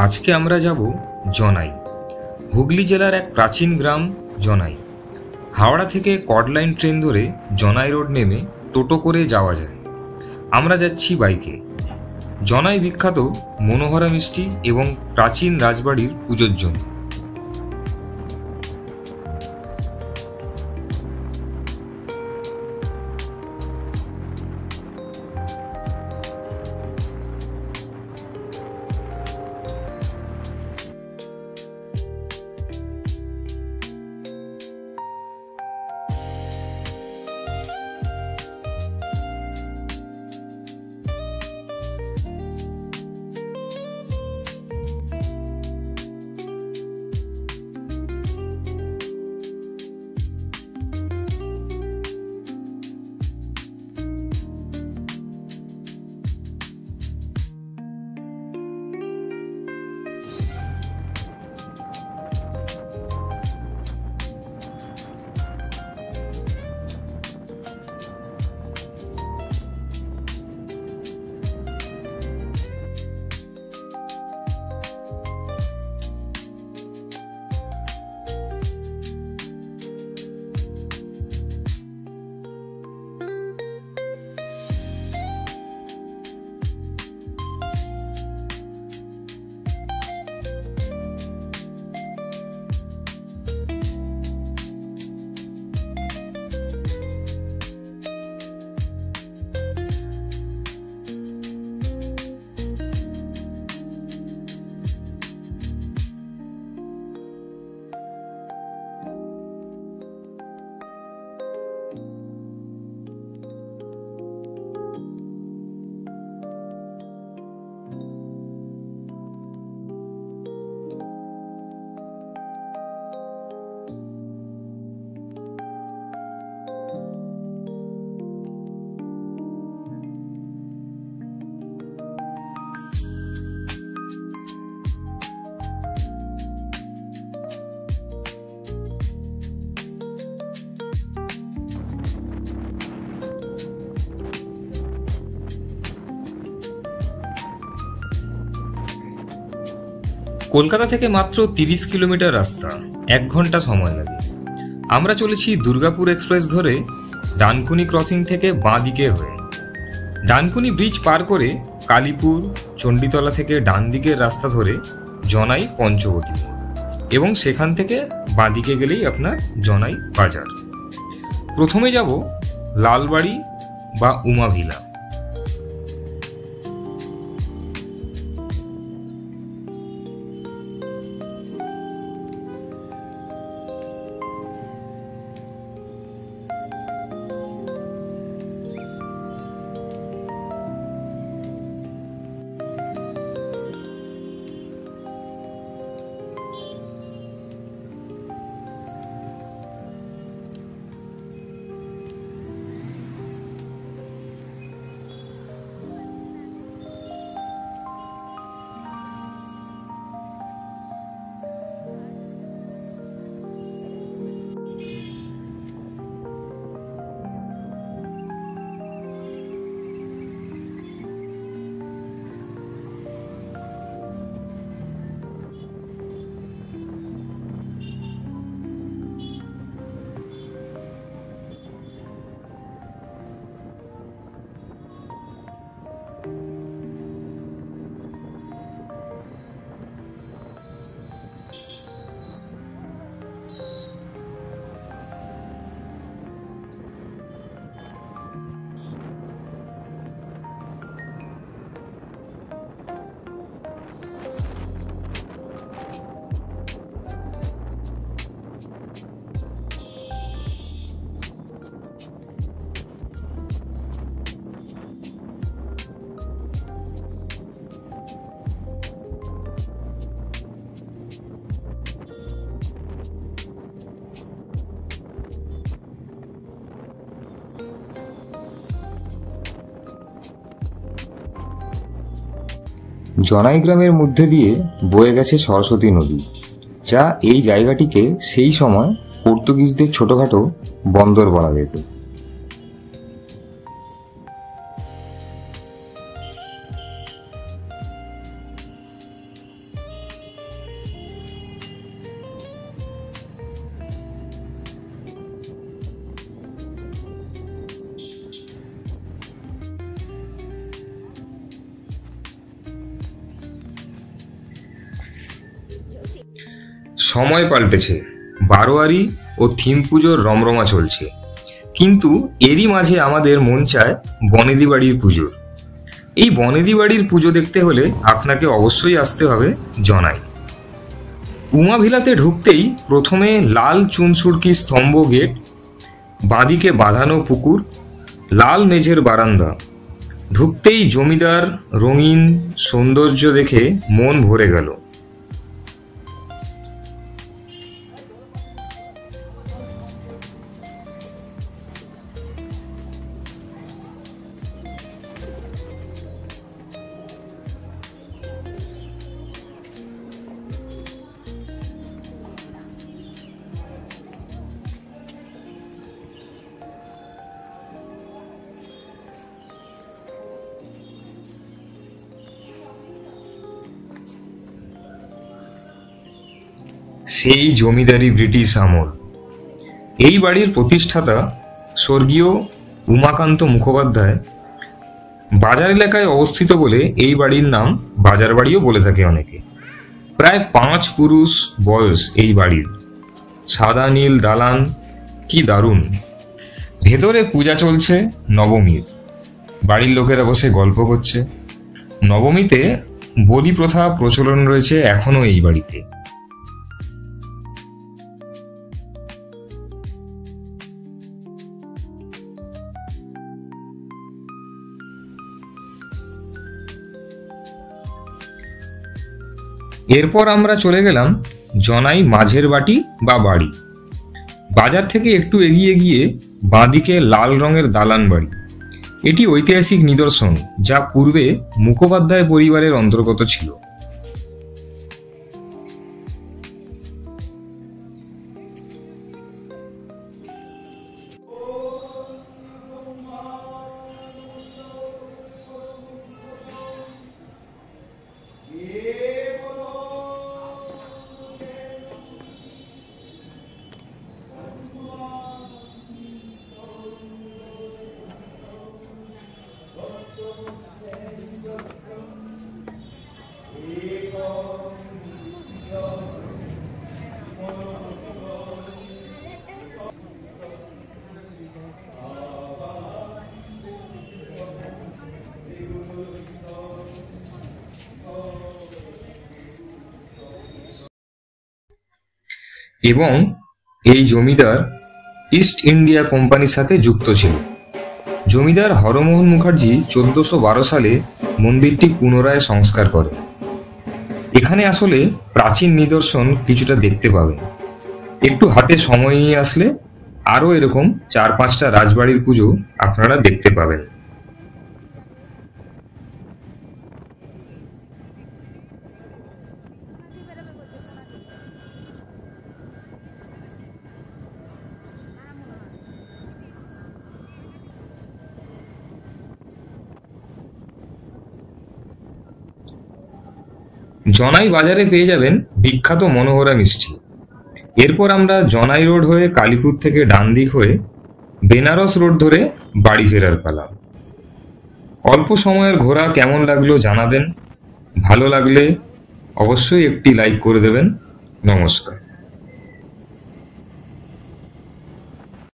আজকে আমরা যাব জনাই। হুগলি জেলার এক প্রাচীন গ্রাম জনাই। হাওড়া থেকে কডলাইন ট্রেন ধরে জনাই রোড নেমে টোটো করে যাওয়া যায়। আমরা যাচ্ছি বাইকে। জনাই বিখ্যাত মনোহরা মিষ্টি এবং প্রাচীন রাজবাড়ির পুজোর জন্য। কলকাতা থেকে মাত্র 30 কিলোমিটার রাস্তা, 1 ঘন্টা সময় লাগে। আমরা চলেছি দুর্গাপুর এক্সপ্রেস ধরে ডানকুনি ক্রসিং থেকে বাঁ দিকে হয়ে। ডানকুনি ব্রিজ পার করে কালীপুর, চণ্ডীতলা থেকে ডান দিকের রাস্তা ধরে জনাই পঞ্চবটি, এবং সেখান থেকে বাঁ দিকে গেলেই আপনার জনাই বাজার। প্রথমে যাব লালবাড়ি বা উমা ভিলা। জনাই গ্রামের মধ্যে দিয়ে বয়ে গেছে সরস্বতী নদী, যা এই জায়গাটিকে সেই সময় পর্তুগিজদের ছোটখাটো বন্দর বলা যেত। সময় পাল্টেছে, বারোয়ারি ও থিম পুজোর রমরমা চলছে, কিন্তু এরই মাঝে আমাদের মন চায় বনেদি বাড়ির পুজোর। এই বনেদি বাড়ির পুজো দেখতে হলে আপনাকে অবশ্যই আসতে হবে জনাই। উমাভিলাতে ঢুকতেই প্রথমে লাল চুনসুরকি স্তম্ভ গেট, বাঁদিকে বাঁধানো পুকুর, লাল মেঝের বারান্দা। ঢুকতেই জমিদার রঙিন সৌন্দর্য দেখে মন ভরে গেল। সেই জমিদারি ব্রিটিশ আমল। এই বাড়ির প্রতিষ্ঠাতা স্বর্গীয় উমাকান্ত মুখোপাধ্যায়। বাজার এলাকায় অবস্থিত বলে এই বাড়ির নাম বাজার বাড়িও বলে থাকে অনেকে। প্রায় 5 পুরুষ বয়স এই বাড়ির। সাদা নীল দালান, কি দারুণ। ভেতরে পূজা চলছে নবমীর। বাড়ির লোকেরা বসে গল্প করছে। নবমীতে বলি প্রথা প্রচলন রয়েছে এখনো এই বাড়িতে। এরপর আমরা চলে গেলাম জনাই মাঝের বাটি বা বাড়ি। বাজার থেকে একটু এগিয়ে গিয়ে বাঁদিকে লাল রঙের দালান বাড়ি। এটি ঐতিহাসিক নিদর্শন, যা পূর্বে মুখোপাধ্যায় পরিবারের অন্তর্গত ছিল। এবং এই জমিদার ইস্ট ইন্ডিয়া কোম্পানির সাথে যুক্ত ছিল। জমিদার হরমোহন মুখার্জি 1412 সালে মন্দিরটি পুনরায় সংস্কার করেন। এখানে আসলে প্রাচীন নিদর্শন কিছুটা দেখতে পাবেন। একটু হাতে সময় নিয়ে আসলে আরও এরকম 4-5টা রাজবাড়ির পুজো আপনারা দেখতে পাবেন। জনাই বাজারে পেয়ে যাবেন বিখ্যাত মনোহরা মিষ্টি। এরপর আমরা জনাই রোড হয়ে কালীপুর থেকে ডান দিক হয়ে বেনারস রোড ধরে বাড়ি ফেরার পালা। অল্প সময়ের ঘোরা কেমন লাগলো জানাবেন। ভালো লাগলে অবশ্যই একটি লাইক করে দেবেন। নমস্কার।